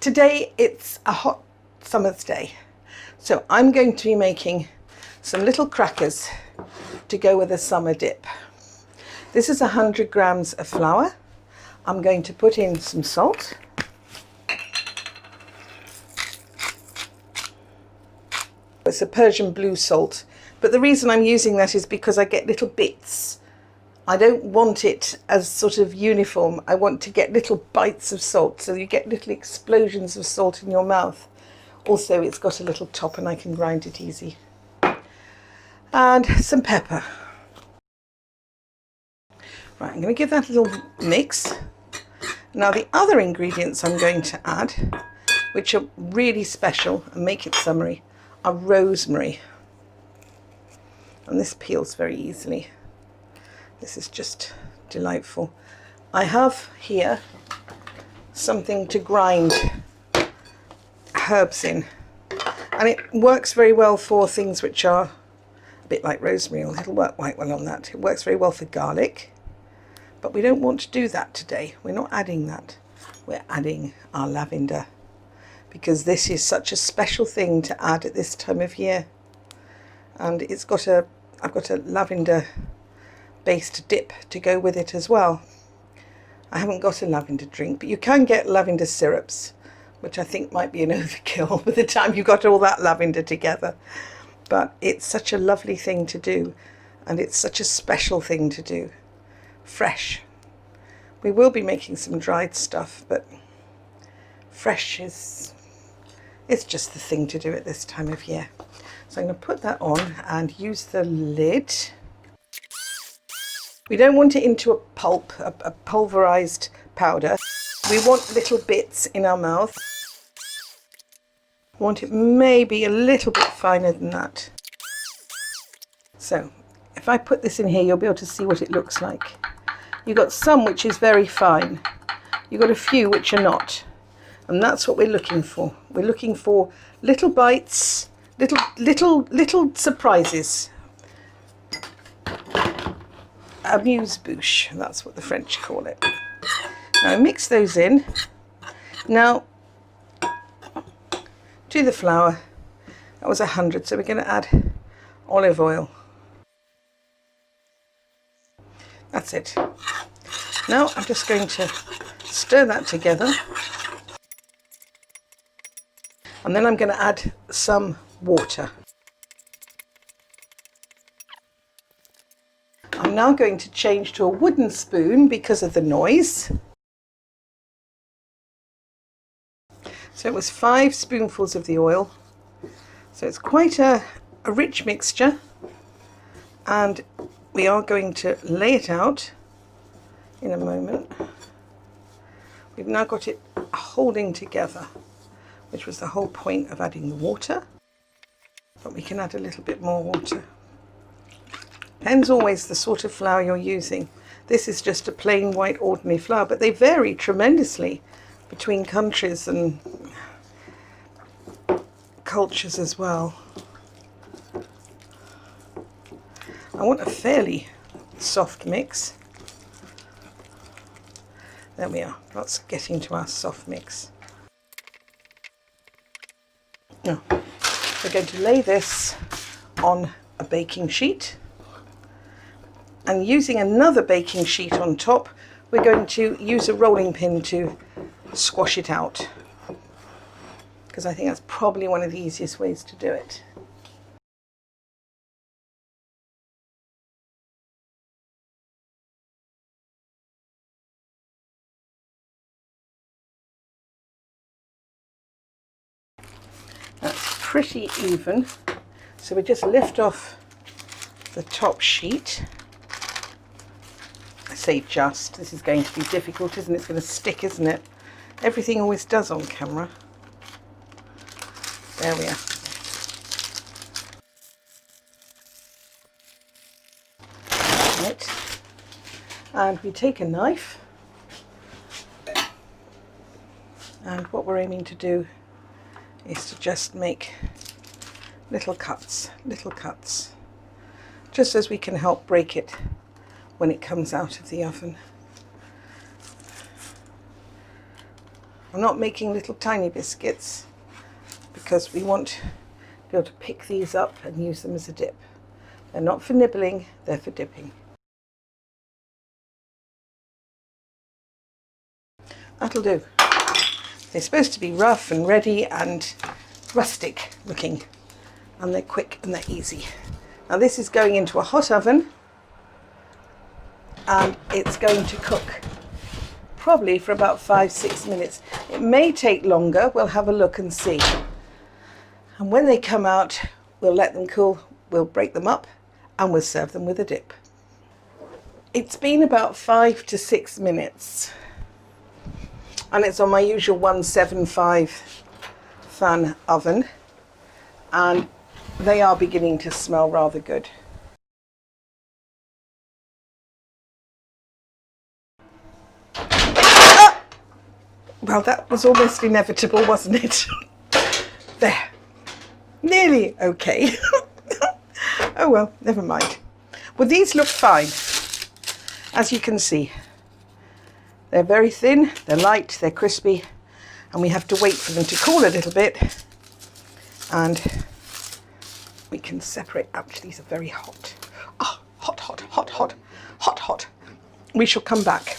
Today it's a hot summer's day, so I'm going to be making some little crackers to go with a summer dip. This is 100 grams of flour. I'm going to put in some salt. It's a Persian blue salt, but the reason I'm using that is because I get little bits. I don't want it as sort of uniform. I want to get little bites of salt, so you get little explosions of salt in your mouth. Also, it's got a little top and I can grind it easy. And some pepper. Right, I'm going to give that a little mix. Now the other ingredients I'm going to add, which are really special and make it summery, are rosemary. And this peels very easily. This is just delightful. I have here something to grind herbs in, and it works very well for things which are a bit like rosemary. It'll work quite well on that. It works very well for garlic, but we don't want to do that today. We're not adding that. We're adding our lavender, because this is such a special thing to add at this time of year. And I've got a lavender based dip to go with it as well. I haven't got a lavender drink, but you can get lavender syrups, which I think might be an overkill by the time you've got all that lavender together. But it's such a lovely thing to do, and it's such a special thing to do. Fresh. We will be making some dried stuff, but fresh it's just the thing to do at this time of year. So I'm going to put that on and use the lid. We don't want it into a pulp, a pulverized powder. We want little bits in our mouth. We want it maybe a little bit finer than that. So if I put this in here, you'll be able to see what it looks like. You've got some which is very fine. You've got a few which are not. And that's what we're looking for. We're looking for little bites, little surprises. Amuse-bouche, that's what the French call it. Now mix those in. Now to the flour, that was 100, so we're going to add olive oil. That's it. Now I'm just going to stir that together, and then I'm going to add some water. I'm now going to change to a wooden spoon because of the noise. So it was 5 spoonfuls of the oil. So it's quite a rich mixture, and we are going to lay it out in a moment. We've now got it holding together, which was the whole point of adding the water, but we can add a little bit more water. Depends always the sort of flour you're using. This is just a plain white ordinary flour, but they vary tremendously between countries and cultures as well. I want a fairly soft mix. There we are. That's getting to our soft mix. Now, we're going to lay this on a baking sheet. And using another baking sheet on top, we're going to use a rolling pin to squash it out, because I think that's probably one of the easiest ways to do it. That's pretty even, so we just lift off the top sheet. I say just, this is going to be difficult, isn't it? It's going to stick, isn't it? Everything always does on camera. There we are. Right. And we take a knife, and what we're aiming to do is to just make little cuts, just as we can help break it when it comes out of the oven. I'm not making little tiny biscuits because we want to be able to pick these up and use them as a dip. They're not for nibbling, they're for dipping. That'll do. They're supposed to be rough and ready and rustic looking, and they're quick and they're easy. Now this is going into a hot oven and it's going to cook probably for about 5-6 minutes. It may take longer, we'll have a look and see. And when they come out, we'll let them cool, we'll break them up and we'll serve them with a dip. It's been about 5 to 6 minutes. And it's on my usual 175 fan oven, and they are beginning to smell rather good. Ah! Well, that was almost inevitable, wasn't it? There, nearly okay. Oh well, never mind. Well, these look fine, as you can see. They're very thin, they're light, they're crispy, and we have to wait for them to cool a little bit, and we can separate. Ouch, these are very hot. Oh, hot, hot, hot, hot, hot, hot. We shall come back.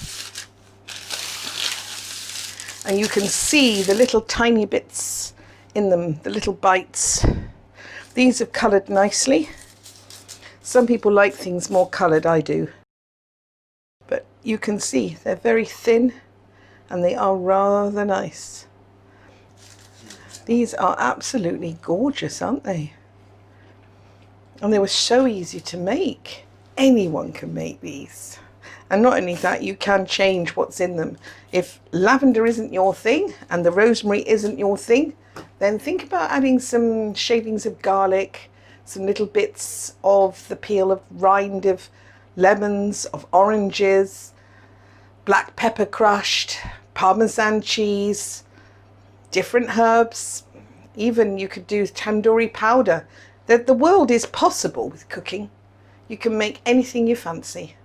And you can see the little tiny bits in them, the little bites. These have coloured nicely. Some people like things more coloured, I do. But you can see they're very thin and they are rather nice. These are absolutely gorgeous, aren't they? And they were so easy to make. Anyone can make these. And not only that, you can change what's in them. If lavender isn't your thing and the rosemary isn't your thing, then think about adding some shavings of garlic, some little bits of the peel of rind of lemons, of oranges, black pepper crushed, Parmesan cheese, different herbs. Even you could do tandoori powder. The world is possible with cooking. You can make anything you fancy.